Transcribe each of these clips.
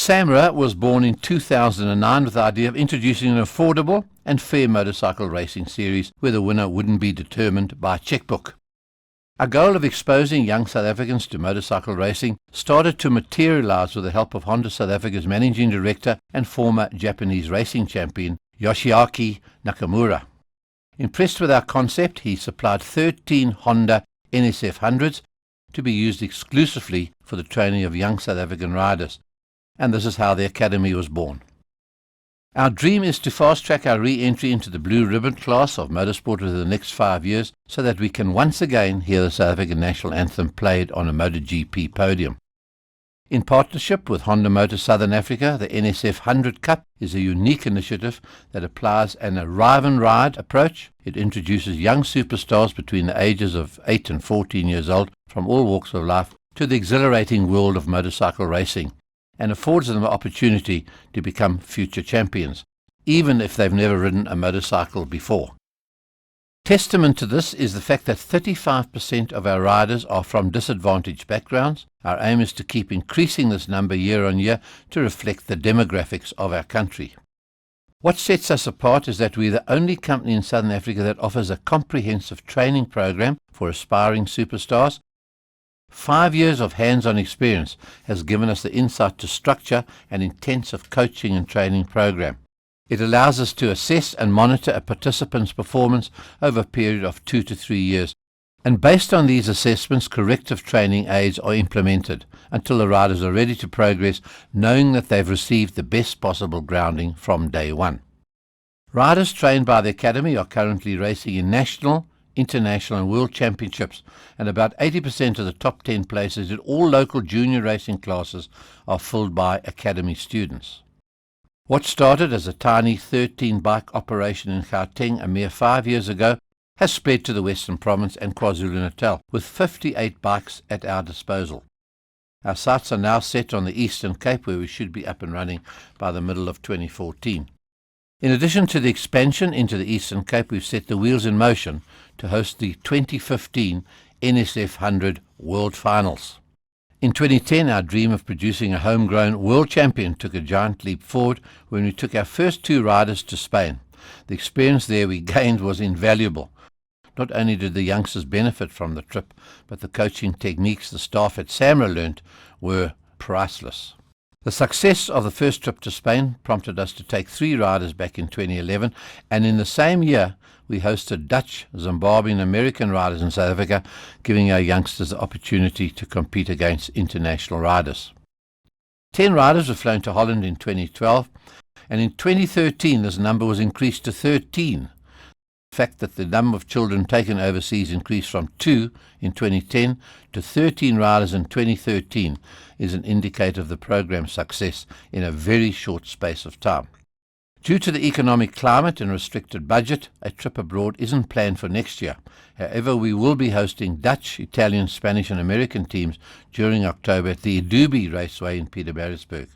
SAMRA was born in 2009 with the idea of introducing an affordable and fair motorcycle racing series where the winner wouldn't be determined by a checkbook. Our goal of exposing young South Africans to motorcycle racing started to materialize with the help of Honda South Africa's managing director and former Japanese racing champion Yoshiaki Nakamura. Impressed with our concept, he supplied 13 Honda NSF 100s to be used exclusively for the training of young South African riders, and this is how the academy was born. Our dream is to fast-track our re-entry into the blue ribbon class of motorsport within the next 5 years so that we can once again hear the South African national anthem played on a MotoGP podium. In partnership with Honda Motor Southern Africa, the NSF 100 Cup is a unique initiative that applies an arrive and ride approach. It introduces young superstars between the ages of 8 and 14 years old from all walks of life to the exhilarating world of motorcycle racing, and affords them the opportunity to become future champions, even if they've never ridden a motorcycle before. Testament to this is the fact that 35% of our riders are from disadvantaged backgrounds. Our aim is to keep increasing this number year on year to reflect the demographics of our country. What sets us apart is that we're the only company in Southern Africa that offers a comprehensive training program for aspiring superstars. 5 years of hands-on experience has given us the insight to structure an intensive coaching and training program. It allows us to assess and monitor a participant's performance over a period of 2 to 3 years, and based on these assessments, corrective training aids are implemented until the riders are ready to progress, knowing that they've received the best possible grounding from day one. Riders trained by the Academy are currently racing in national, international and world championships, and about 80% of the top 10 places in all local junior racing classes are filled by Academy students. What started as a tiny 13-bike operation in Gauteng a mere 5 years ago has spread to the Western Province and KwaZulu-Natal, with 58 bikes at our disposal. Our sights are now set on the Eastern Cape, where we should be up and running by the middle of 2014. In addition to the expansion into the Eastern Cape, we've set the wheels in motion to host the 2015 NSF 100 World Finals. In 2010, our dream of producing a homegrown world champion took a giant leap forward when we took our first 2 riders to Spain. The experience there we gained was invaluable. Not only did the youngsters benefit from the trip, but the coaching techniques the staff at SAMRA learnt were priceless. The success of the first trip to Spain prompted us to take 3 riders back in 2011, and in the same year we hosted Dutch, Zimbabwean and American riders in South Africa, giving our youngsters the opportunity to compete against international riders. 10 riders were flown to Holland in 2012, and in 2013 this number was increased to 13. The fact that the number of children taken overseas increased from 2 in 2010 to 13 riders in 2013 is an indicator of the program's success in a very short space of time. Due to the economic climate and restricted budget, a trip abroad isn't planned for next year. However, we will be hosting Dutch, Italian, Spanish and American teams during October at the Idubi Raceway in Pietermaritzburg.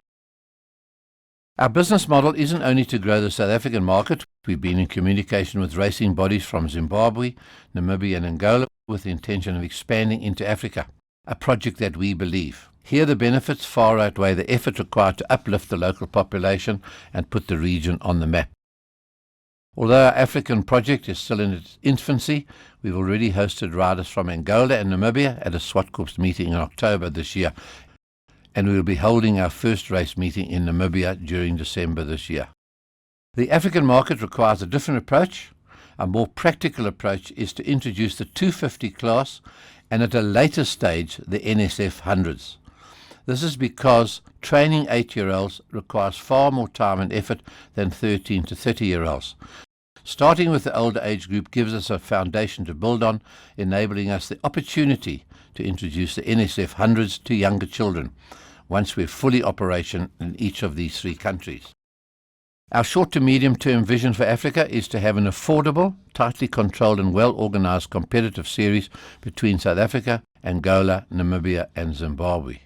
Our business model isn't only to grow the South African market. We've been in communication with racing bodies from Zimbabwe, Namibia and Angola with the intention of expanding into Africa, a project that we believe. Here the benefits far outweigh the effort required to uplift the local population and put the region on the map. Although our African project is still in its infancy, we've already hosted riders from Angola and Namibia at a SWAT meeting in October this year, and we will be holding our first race meeting in Namibia during December this year. The African market requires a different approach. A more practical approach is to introduce the 250 class and at a later stage the NSF 100s. This is because training 8-year-olds requires far more time and effort than 13 to 30-year-olds. Starting with the older age group gives us a foundation to build on, enabling us the opportunity to introduce the NSF 100s to younger children once we're fully operational in each of these 3 countries. Our short to medium term vision for Africa is to have an affordable, tightly controlled and well organized competitive series between South Africa, Angola, Namibia and Zimbabwe.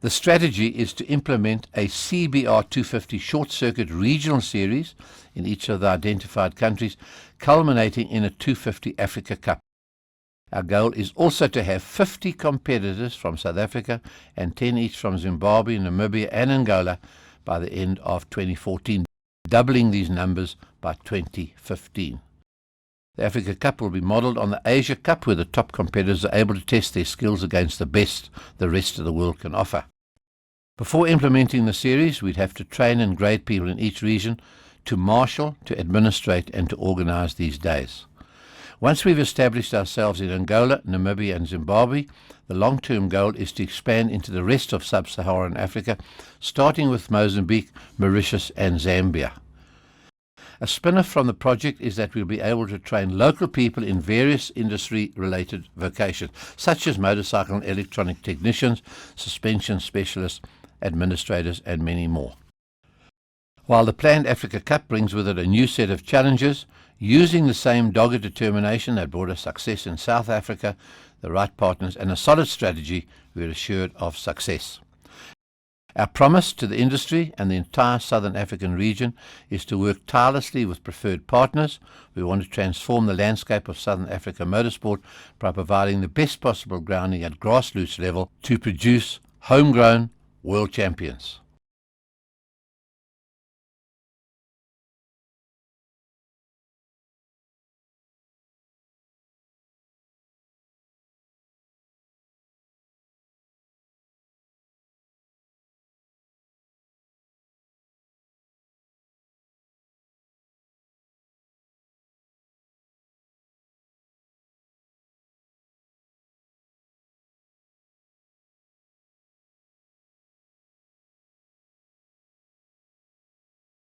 The strategy is to implement a CBR 250 short-circuit regional series in each of the identified countries, culminating in a 250 Africa Cup. Our goal is also to have 50 competitors from South Africa and 10 each from Zimbabwe, Namibia and Angola by the end of 2014, doubling these numbers by 2015. The Africa Cup will be modelled on the Asia Cup, where the top competitors are able to test their skills against the best the rest of the world can offer. Before implementing the series, we'd have to train and grade people in each region to marshal, to administrate and to organise these days. Once we've established ourselves in Angola, Namibia and Zimbabwe, the long-term goal is to expand into the rest of sub-Saharan Africa, starting with Mozambique, Mauritius and Zambia. A spin-off from the project is that we'll be able to train local people in various industry-related vocations, such as motorcycle and electronic technicians, suspension specialists, administrators and many more. While the planned Africa Cup brings with it a new set of challenges, using the same dogged determination that brought us success in South Africa, the right partners and a solid strategy, we're assured of success. Our promise to the industry and the entire Southern African region is to work tirelessly with preferred partners. We want to transform the landscape of Southern Africa motorsport by providing the best possible grounding at grassroots level to produce homegrown world champions.